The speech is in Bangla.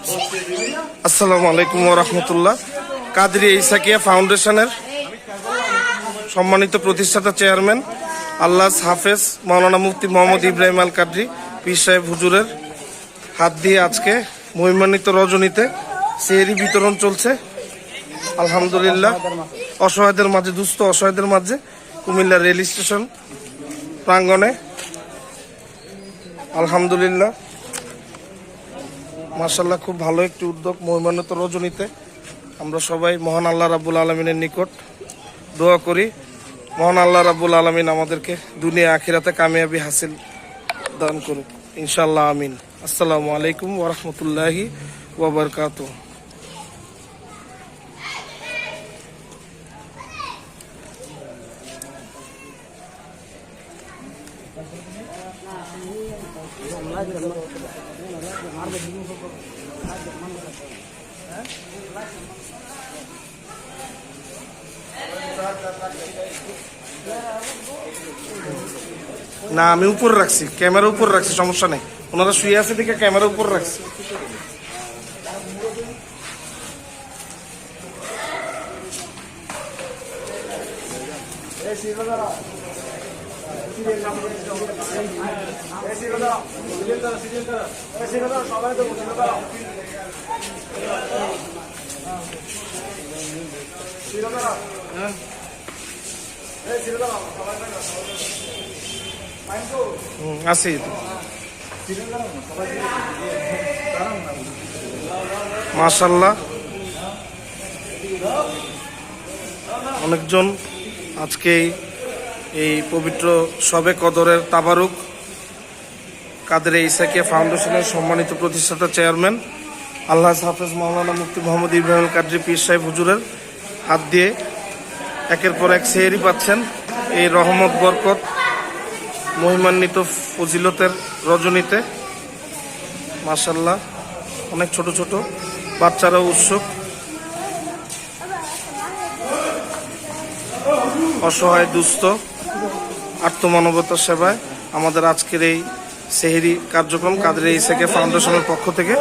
আসসালামু আলাইকুম ওয়া রাহমাতুল্লাহ। কাদরি ইসাকিয়া ফাউন্ডেশনের সম্মানিত প্রতিষ্ঠাতা চেয়ারম্যান আল্লাহ হাফেজ মাওলানা মুফতি মোহাম্মদ ইব্রাহিম আল কাদরি পীর সাহেব হুজুরের হাত দিয়ে আজকে মহিমান্বিত রজনীতে সেহরি বিতরণ চলছে। আলহামদুলিল্লাহ, অসহায়দের মাঝে, দুস্থ অসহায়দের মাঝে কুমিল্লা রেল স্টেশন প্রাঙ্গণে। আলহামদুলিল্লাহ, মাশাআল্লাহ, খুব ভালো একটি উদ্যোগ। মহিমান্বিত রজনীতে আমরা সবাই মহান আল্লাহ রাব্বুল আলামিনের নিকট দোয়া করি, মহান আল্লাহ রাব্বুল আলামিন আমাদেরকে দুনিয়া আখিরাতে কামিয়াবি হাসিল দান করুক ইনশাআল্লাহ, আমিন। আসসালামু আলাইকুম ওয়া রাহমাতুল্লাহি ওয়া বারাকাতুহু। না, আমি উপরে রাখছি, ক্যামেরা উপরে রাখছি, সমস্যা নেই। ওনারা শুয়ে আছে দিকে ক্যামেরা উপরে রাখছি। আছি মাশাআল্লাহ, অনেকজন আজকে এই পবিত্র শবে কদরের তাবারুক কাদরি ইসাকিয়া ফাউন্ডেশনের সম্মানিত প্রতিষ্ঠাতা চেয়ারম্যান আল্লাহ হাফেজ মাওলানা মুফতি মোহাম্মদ ইব্রাহিম কাদরি পীর সাহেব হুজুরের হাত দিয়ে একের পর এক সেহরি পাচ্ছেন। এই রহমত বরকত মহিমান্বিত ফজিলতের রজনীতে মাশাআল্লাহ, অনেক ছোট ছোট বাচ্চারাও উৎসুক। অসহায়, দুস্থ, আত্মমানবতার সেবায় আমাদের আজকের এই সেহরি কার্যক্রম কাদরি ইসাকিয়া ফাউন্ডেশনের পক্ষ থেকে।